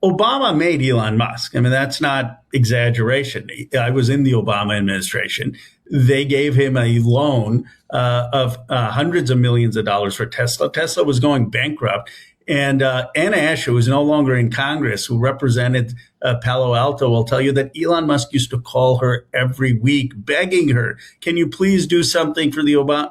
Obama made Elon Musk. I mean, that's not exaggeration. I was in the Obama administration. They gave him a loan of hundreds of millions of dollars for Tesla. Tesla was going bankrupt. And Anna Asher, who's no longer in Congress, who represented Palo Alto, will tell you that Elon Musk used to call her every week, begging her, "Can you please do something for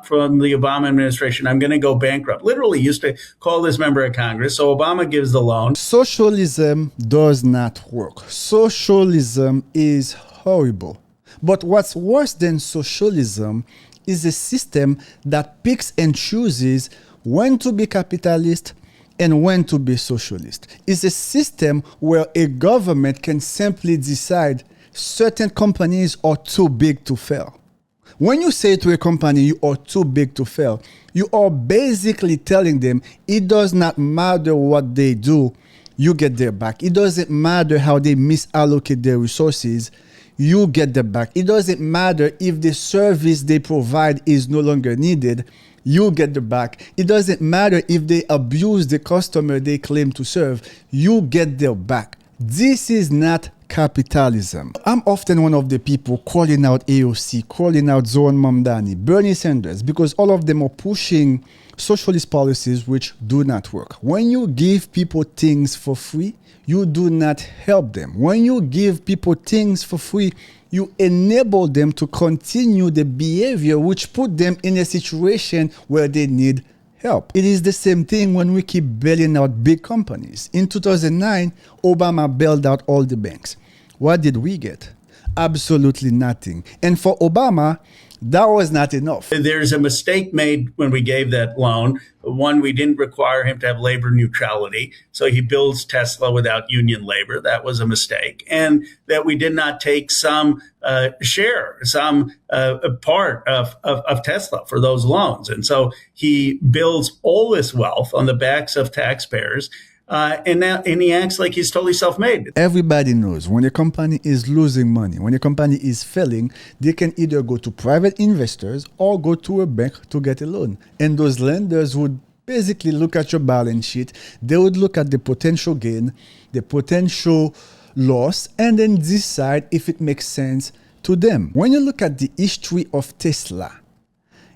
from the Obama administration? I'm going to go bankrupt." Literally used to call this member of Congress. So Obama gives the loan. Socialism does not work. Socialism is horrible. But what's worse than socialism is a system that picks and chooses when to be capitalist and when to be socialist. It's a system where a government can simply decide certain companies are too big to fail. When you say to a company you are too big to fail, you are basically telling them it does not matter what they do, you get their back. It doesn't matter how they misallocate their resources, you get them back. It doesn't matter if the service they provide is no longer needed, you get the back. It doesn't matter if they abuse the customer they claim to serve, you get their back. This is not capitalism. I'm often one of the people calling out AOC, calling out Zoran Mamdani, Bernie Sanders, because all of them are pushing socialist policies which do not work. When you give people things for free, you do not help them. When you give people things for free, you enable them to continue the behavior which put them in a situation where they need help. It is the same thing when we keep bailing out big companies. In 2009, Obama bailed out all the banks. What did we get? Absolutely nothing. And for Obama, that was not enough. There's a mistake made when we gave that loan. One, we didn't require him to have labor neutrality. So he builds Tesla without union labor. That was a mistake. And that we did not take some share, some part of Tesla for those loans. And so he builds all this wealth on the backs of taxpayers. And he acts like he's totally self-made. Everybody knows when a company is losing money, when a company is failing, they can either go to private investors or go to a bank to get a loan. And those lenders would basically look at your balance sheet. They would look at the potential gain, the potential loss, and then decide if it makes sense to them. When you look at the history of Tesla,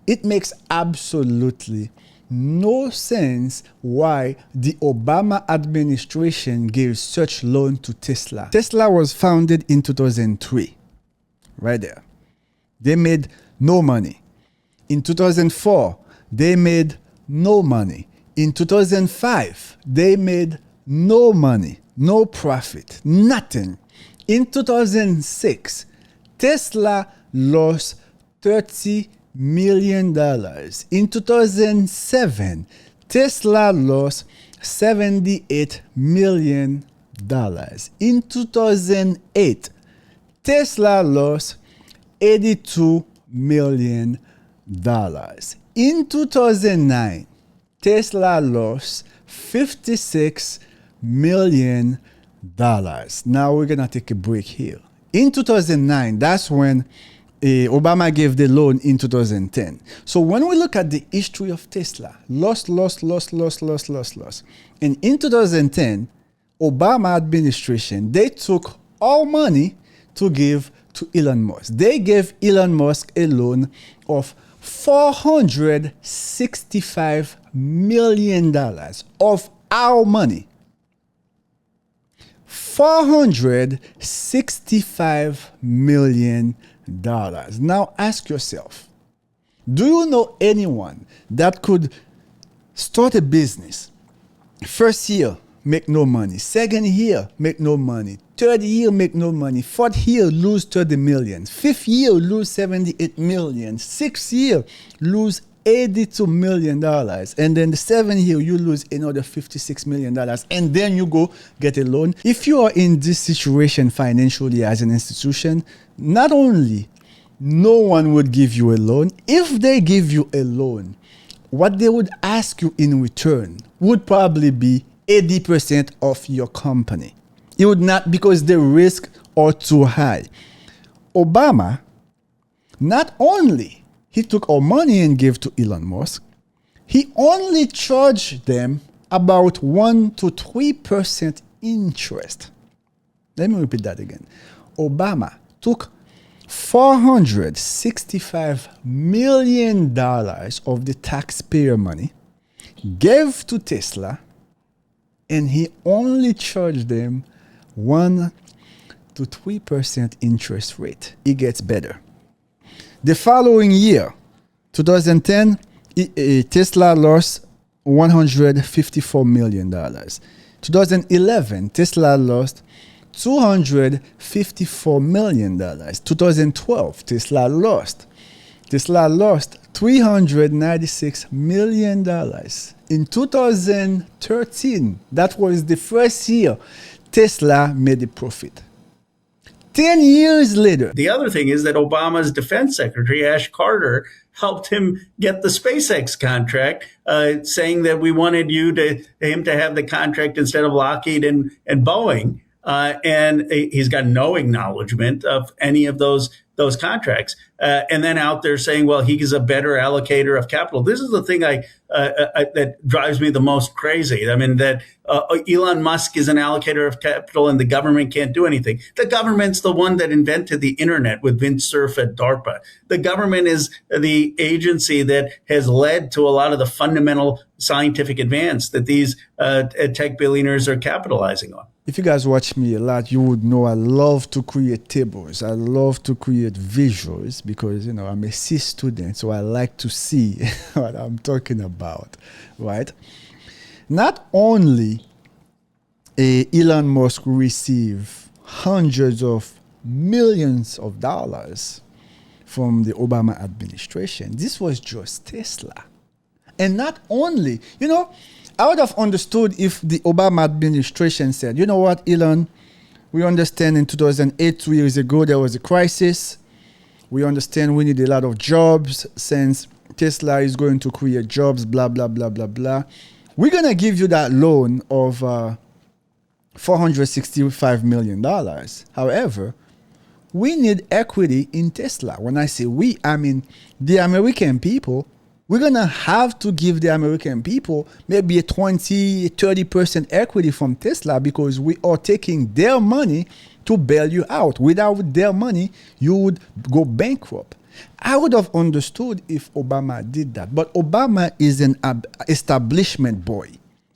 it makes absolutely no sense why the Obama administration gave such loan to Tesla. Tesla was founded in 2003, right there. They made no money. In 2004, they made no money. In 2005, they made no money, no profit, nothing. In 2006, Tesla lost $30 million. In 2007, Tesla lost $78 million. In 2008, Tesla lost $82 million. In 2009, Tesla lost $56 million. Now we're going to take a break here. In 2009, that's when Obama gave the loan in 2010. So when we look at the history of Tesla, lost. And in 2010, Obama administration, they took all money to give to Elon Musk. They gave Elon Musk a loan of $465 million of our money. $465 million. Now ask yourself, do you know anyone that could start a business? First year, make no money. Second year, make no money. Third year, make no money. Fourth year, lose 30 million. Fifth year, lose 78 million. Sixth year, lose $82 million. And then the seventh year, you lose another $56 million. And then you go get a loan. If you are in this situation financially as an institution, not only no one would give you a loan, if they give you a loan, what they would ask you in return would probably be 80% of your company. It would not, because the risks are too high. Obama, not only he took our money and gave to Elon Musk, he only charged them about 1 to 3% interest. Let me repeat that again. Obama took $465 million of the taxpayer money, gave to Tesla, and he only charged them 1 to 3% interest rate. It gets better. The following year, 2010, Tesla lost $154 million. 2011, Tesla lost $254 million. 2012, Tesla lost $396 million. In 2013, that was the first year Tesla made a profit. 10 years later. The other thing is that Obama's defense secretary, Ash Carter, helped him get the SpaceX contract, saying that we wanted him to have the contract instead of Lockheed and Boeing. And he's got no acknowledgement of any of those contracts. And then out there saying, well, he is a better allocator of capital. This is the thing that drives me the most crazy. I mean, that Elon Musk is an allocator of capital and the government can't do anything. The government's the one that invented the internet with Vint Cerf at DARPA. The government is the agency that has led to a lot of the fundamental scientific advance that these tech billionaires are capitalizing on. If you guys watch me a lot, you would know I love to create tables. I love to create visuals because, I'm a C student, so I like to see what I'm talking about, right? Not only Elon Musk receive hundreds of millions of dollars from the Obama administration, this was just Tesla. And not only, I would have understood if the Obama administration said, you know what, Elon, we understand in 2008, 2 years ago, there was a crisis. We understand we need a lot of jobs since Tesla is going to create jobs, blah, blah, blah, blah, blah. We're going to give you that loan of $465 million. However, we need equity in Tesla. When I say we, I mean the American people. We're going to have to give the American people maybe a 20, 30% equity from Tesla because we are taking their money to bail you out. Without their money, you would go bankrupt. I would have understood if Obama did that. But Obama is an establishment boy,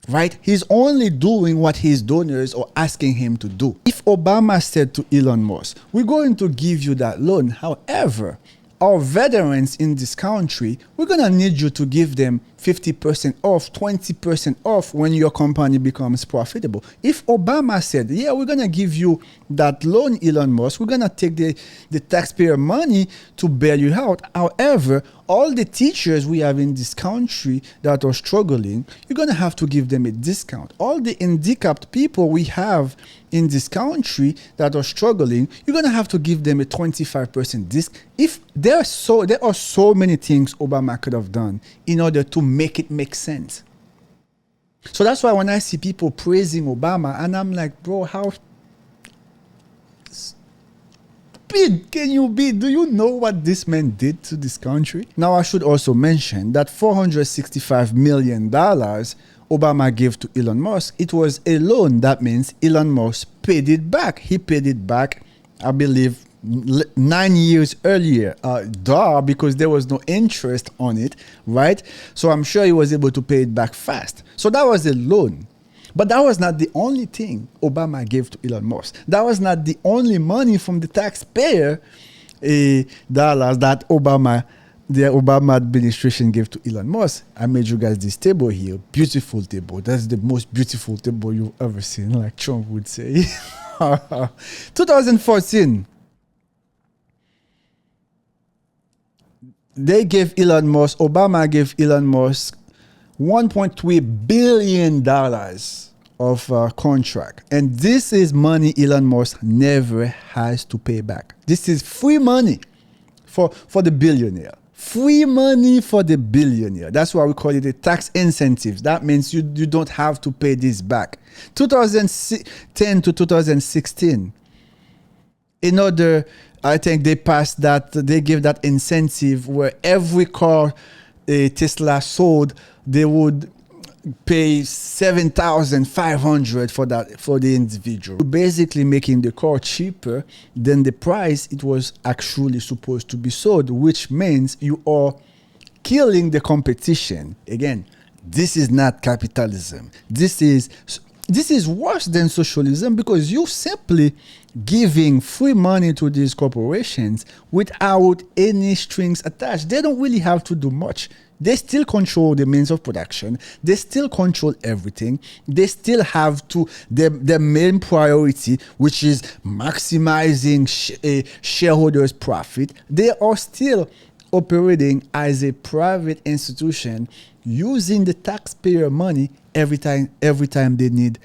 right? He's only doing what his donors are asking him to do. If Obama said to Elon Musk, we're going to give you that loan, however, our veterans in this country, we're going to need you to give them 50% off, 20% off when your company becomes profitable. If Obama said, yeah, we're going to give you that loan, Elon Musk, we're going to take the taxpayer money to bail you out. However, all the teachers we have in this country that are struggling, you're going to have to give them a discount. All the handicapped people we have in this country that are struggling, you're going to have to give them a 25% discount. If there are so many things Obama could have done in order to make it make sense. So that's why when I see people praising Obama, and I'm like, bro, how stupid can you be? Do you know what this man did to this country? Now, I should also mention that $465 million Obama gave to Elon Musk, it was a loan. That means Elon Musk paid it back. He paid it back, I believe, 9 years earlier. Because there was no interest on it, right? So I'm sure he was able to pay it back fast. So that was a loan. But that was not the only thing Obama gave to Elon Musk. That was not the only money from the taxpayer dollars that the Obama administration gave to Elon Musk. I made you guys this table here. Beautiful table. That's the most beautiful table you've ever seen, like Trump would say. 2014. Obama gave Elon Musk $1.3 billion of contract. And this is money Elon Musk never has to pay back. This is free money for the billionaire. Free money for the billionaire. That's why we call it a tax incentives. That means you don't have to pay this back. 2010 to 2016. I think they passed that, they gave that incentive where every car Tesla sold, they would pay 7,500 for that for the individual. You're basically making the car cheaper than the price it was actually supposed to be sold, which means you are killing the competition. Again, this is not capitalism. This is worse than socialism, because you simply giving free money to these corporations without any strings attached. They don't really have to do much. They still control the means of production. They still control everything. They still have to their main priority, which is maximizing shareholders' profit. They are still operating as a private institution, using the taxpayer money every time they need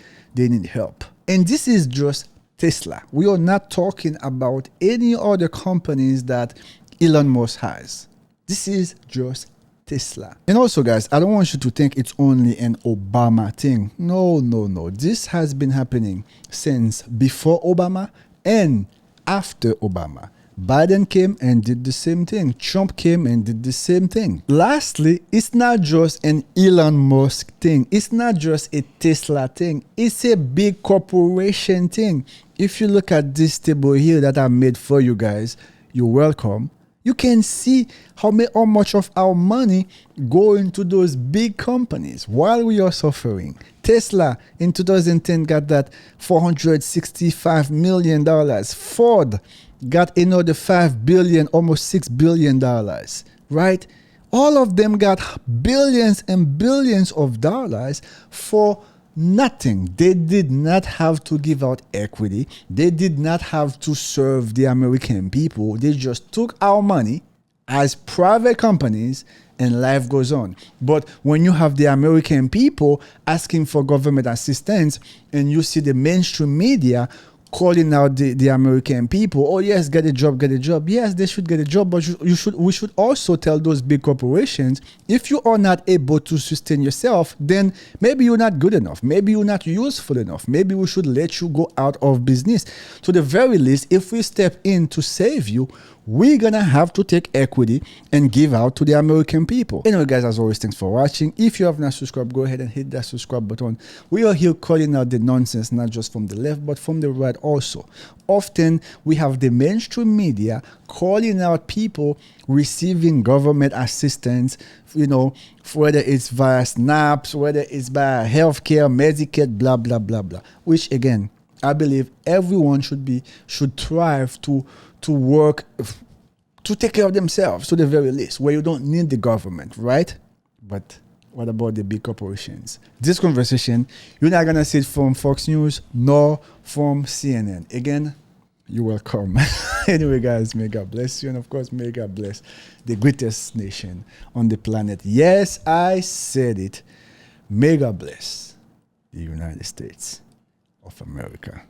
help. And this is just Tesla. We are not talking about any other companies that Elon Musk has. This is just Tesla. And also, guys, I don't want you to think it's only an Obama thing. No. This has been happening since before Obama and after Obama. Biden came and did the same thing. Trump came and did the same thing. Lastly, it's not just an Elon Musk thing. It's not just a Tesla thing. It's a big corporation thing. If you look at this table here that I made for you guys, you're welcome. You can see how much of our money go into those big companies while we are suffering. Tesla in 2010 got that $465 million. Ford got another $5 billion, almost $6 billion, right? All of them got billions and billions of dollars for nothing. They did not have to give out equity. They did not have to serve the American people. They just took our money as private companies and life goes on. But when you have the American people asking for government assistance and you see the mainstream media calling out the American people, oh yes, get a job. Yes, they should get a job, but we should also tell those big corporations, if you are not able to sustain yourself, then maybe you're not good enough. Maybe you're not useful enough. Maybe we should let you go out of business. To the very least, if we step in to save you, we're gonna have to take equity and give out to the American people. Anyway, guys, as always, thanks for watching. If you have not subscribed, go ahead and hit that subscribe button. We are here calling out the nonsense, not just from the left, but from the right also. Often, we have the mainstream media calling out people receiving government assistance, whether it's via SNAPs, whether it's via healthcare, Medicaid, blah, blah, blah, blah. Which, again, I believe everyone should thrive to work, to take care of themselves, to the very least, where you don't need the government, right? But what about the big corporations? This conversation, you're not going to see it from Fox News nor from CNN. Again, you're welcome. Anyway, guys, may God bless you. And of course, may God bless the greatest nation on the planet. Yes, I said it. May God bless the United States of America.